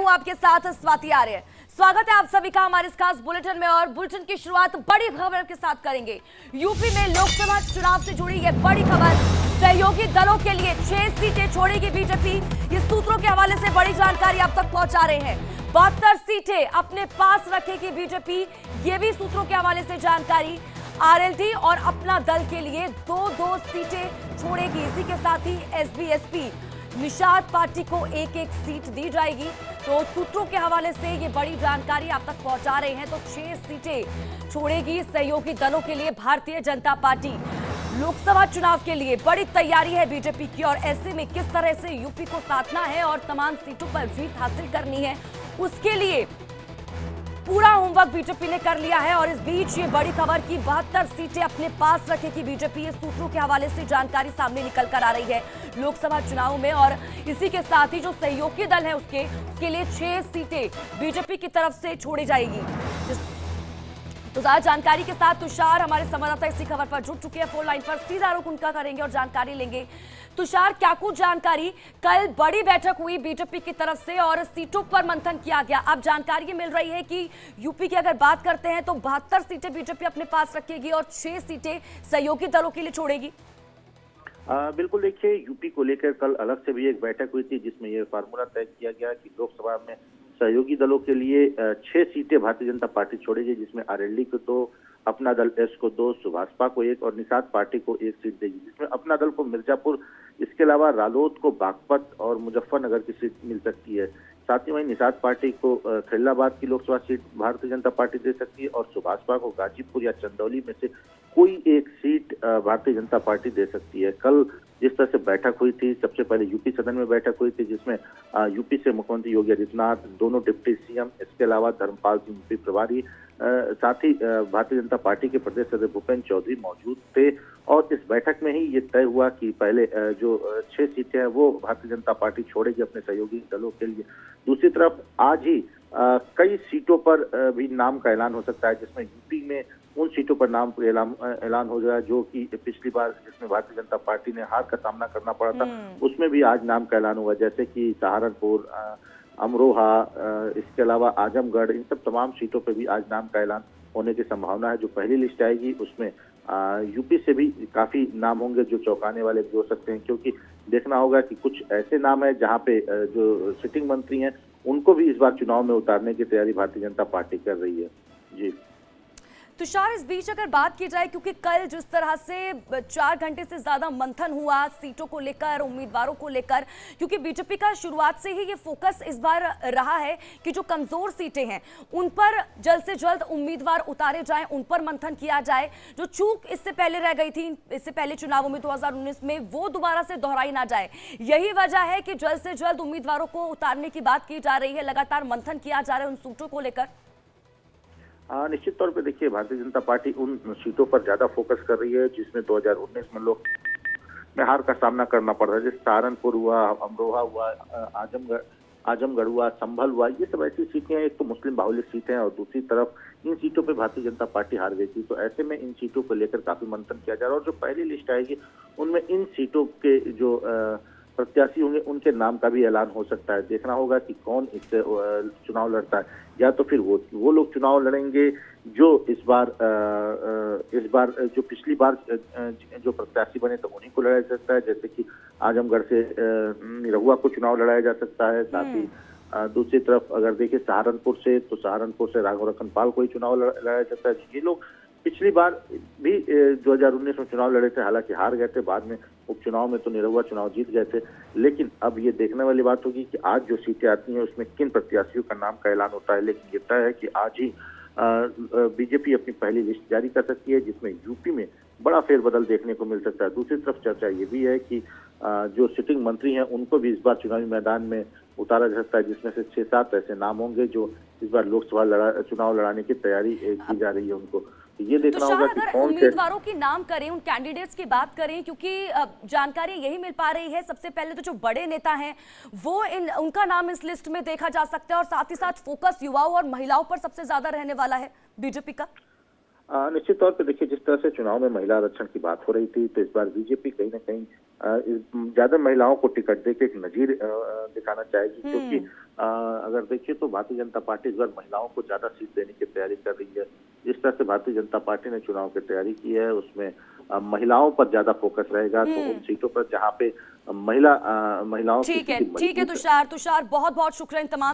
हूं आपके साथ स्वाति आर्य। स्वागत है आप सभी का हमारे इस खास बुलेटिन में और बुलेटिन की शुरुआत बड़ी खबर के साथ करेंगे। यूपी में लोकसभा चुनाव से जुड़ी यह बड़ी खबर, सहयोगी दलों के लिए 6 सीटें छोड़ेगी बीजेपी। ये सूत्रों के हवाले से बड़ी जानकारी आप तक पहुंचा रहे हैं। 72 सीटें अपने पास रखेगी बीजेपी, ये भी सूत्रों के हवाले से जानकारी। आरएलडी और अपना दल के लिए 2-2 सीटें छोड़ेगी। इसी के साथ ही एसबी एसपी निषाद पार्टी को 1-1 सीट दी जाएगी। तो सूत्रों के हवाले से ये बड़ी जानकारी आप तक पहुंचा रहे हैं। तो 6 सीटें छोड़ेगी सहयोगी दलों के लिए भारतीय जनता पार्टी। लोकसभा चुनाव के लिए बड़ी तैयारी है बीजेपी की और ऐसे में किस तरह से यूपी को साधना है और तमाम सीटों पर जीत हासिल करनी है, उसके लिए पूरा होमवर्क बीजेपी ने कर लिया है। और इस बीच ये बड़ी खबर की 72 सीटें अपने पास रखेगी बीजेपी, ये सूत्रों के हवाले से जानकारी सामने निकल कर आ रही है लोकसभा चुनाव में। और इसी के साथ ही जो सहयोगी दल है उसके लिए 6 सीटें बीजेपी की तरफ से छोड़ी जाएगी। तो ज्यादा जानकारी के साथ तुषार हमारे संवाददाता इसी खबर पर जुड़ चुके हैं फोन लाइन पर, सीधा रुख उनका करेंगे और जानकारी लेंगे। तुषार, क्या कुछ जानकारी, कल बड़ी बैठक हुई बीजेपी की तरफ से और सीटों पर मंथन किया गया। अब जानकारी मिल रही है कि यूपी की अगर बात करते हैं तो 72 सीटें बीजेपी अपने पास रखेगी और 6 सीटें सहयोगी दलों के लिए छोड़ेगी। बिल्कुल, देखिए यूपी को लेकर कल अलग से भी एक बैठक हुई थी जिसमें यह फार्मूला तय किया गया कि लोकसभा में सहयोगी दलों के लिए 6 सीटें भारतीय जनता पार्टी छोड़ेगी, जिसमें आरएलडी को 2, अपना दल एस को 2, सुभाषपा को 1 और निषाद पार्टी को 1 सीट देगी। जिसमें अपना दल को मिर्जापुर, इसके अलावा रालोद को बागपत और मुजफ्फरनगर की सीट मिल सकती है। साथ ही वहीं निषाद पार्टी को खिलाबाद की लोकसभा सीट भारतीय जनता पार्टी दे सकती है और सुभाषपा को गाजीपुर या चंदौली में से कोई एक सीट भारतीय जनता पार्टी दे सकती है। कल जिस तरह से बैठक हुई थी, सबसे पहले यूपी सदन में बैठक हुई थी जिसमें यूपी से मुख्यमंत्री योगी आदित्यनाथ, दोनों डिप्टी सीएम, इसके अलावा धर्मपाल सिंह यूपी प्रभारी, साथ ही भारतीय जनता पार्टी के प्रदेश अध्यक्ष भूपेंद्र चौधरी मौजूद थे। और इस बैठक में ही ये तय हुआ कि पहले जो 6 सीटें हैं वो भारतीय जनता पार्टी छोड़ेगी अपने सहयोगी दलों के लिए। दूसरी तरफ आज ही कई सीटों पर भी नाम का ऐलान हो सकता है, जिसमें यूपी में उन सीटों पर नाम ऐलान हो गया जो कि पिछली बार जिसमें भारतीय जनता पार्टी ने हार का सामना करना पड़ा था, उसमें भी आज नाम का ऐलान हुआ। जैसे कि सहारनपुर, अमरोहा, इसके अलावा आजमगढ़, इन सब तमाम सीटों पर भी आज नाम का ऐलान होने की संभावना है। जो पहली लिस्ट आएगी उसमें यूपी से भी काफी नाम होंगे जो चौंकाने वाले भी हो सकते हैं, क्योंकि देखना होगा कि कुछ ऐसे नाम है जहां पे जो सिटिंग मंत्री हैं उनको भी इस बार चुनाव में उतारने की तैयारी भारतीय जनता पार्टी कर रही है। जी तुषार, इस बीच अगर बात की जाए, क्योंकि कल जिस तरह से 4 घंटे से ज्यादा मंथन हुआ सीटों को लेकर, उम्मीदवारों को लेकर, क्योंकि बीजेपी का शुरुआत से ही ये फोकस इस बार रहा है कि जो कमजोर सीटें हैं उन पर जल्द से जल्द उम्मीदवार उतारे जाएं, उन पर मंथन किया जाए। जो चूक इससे पहले रह गई थी, इससे पहले चुनावों में 2019 में, वो दोबारा से दोहराई ना जाए। यही वजह है कि जल्द से जल्द उम्मीदवारों को उतारने की बात की जा रही है, लगातार मंथन किया जा रहा है उन सीटों को लेकर। निश्चित तौर पे देखिए भारतीय जनता पार्टी उन सीटों पर ज्यादा फोकस कर रही है जिसमें 2019 में लोग में हार का सामना करना पड़ रहा है। जैसे सहारनपुर हुआ, अमरोहा हुआ, आजमगढ़ हुआ, संभल हुआ, ये सब ऐसी सीटें हैं। एक तो मुस्लिम बाहुल्य सीटें हैं और दूसरी तरफ इन सीटों पे भारतीय जनता पार्टी हार गई थी। तो ऐसे में इन सीटों को लेकर काफी मंथन किया जा रहा है और जो पहली लिस्ट आएगी उनमें इन सीटों के जो प्रत्याशी होंगे उनके नाम का भी ऐलान हो सकता है। देखना होगा कि कौन इससे चुनाव लड़ता है, या तो फिर वो लोग चुनाव लड़ेंगे जो इस बार जो पिछली बार जो प्रत्याशी बने तो उन्हीं को लड़ाया जा सकता है। जैसे कि आजमगढ़ से निरहुआ को चुनाव लड़ाया जा सकता है। साथ ही दूसरी तरफ अगर देखिए सहारनपुर से राघव रखनपाल को ही चुनाव लड़ाया जाता है। ये लोग पिछली बार भी 2019 में चुनाव लड़े थे, हालांकि हार गए थे। बाद में उपचुनाव में तो निरहुआ चुनाव जीत गए थे। लेकिन अब ये देखने वाली बात होगी कि आज जो सीटें आती हैं उसमें किन प्रत्याशियों का नाम का ऐलान होता है। लेकिन ये तय है कि आज ही बीजेपी अपनी पहली लिस्ट जारी कर सकती है, जिसमें यूपी में बड़ा फेरबदल देखने को मिल सकता है। दूसरी तरफ चर्चा ये भी है कि जो सिटिंग मंत्री हैं उनको भी इस बार चुनावी मैदान में उतारा जा सकता है, जिसमें से 6-7 ऐसे नाम होंगे जो इस बार लोकसभा चुनाव लड़ाने की तैयारी की जा रही है उनको। ये देखना होगा कि कौन उम्मीदवारों की नाम करें, उन कैंडिडेट्स की बात करें, क्योंकि जानकारी यही मिल पा रही है। सबसे पहले तो जो बड़े नेता हैं वो उनका नाम इस लिस्ट में देखा जा सकता है और साथ ही साथ फोकस युवाओं और महिलाओं पर सबसे ज्यादा रहने वाला है बीजेपी का। निश्चित तौर पे देखिए, जिस तरह से चुनाव में महिला आरक्षण की बात हो रही थी, तो इस बार बीजेपी कहीं ना कहीं ज्यादा महिलाओं को टिकट देकर एक नजीर दिखाना चाहेगी, क्योंकि अगर देखिए तो भारतीय जनता पार्टी इस बार महिलाओं को ज्यादा सीट देने की तैयारी कर रही है। जिस तरह से भारतीय जनता पार्टी ने चुनाव की तैयारी की है, उसमें महिलाओं पर ज्यादा फोकस रहेगा। तो उन सीटों पर जहाँ पे महिलाओं ठीक है तुषार, बहुत बहुत शुक्रिया इन तमाम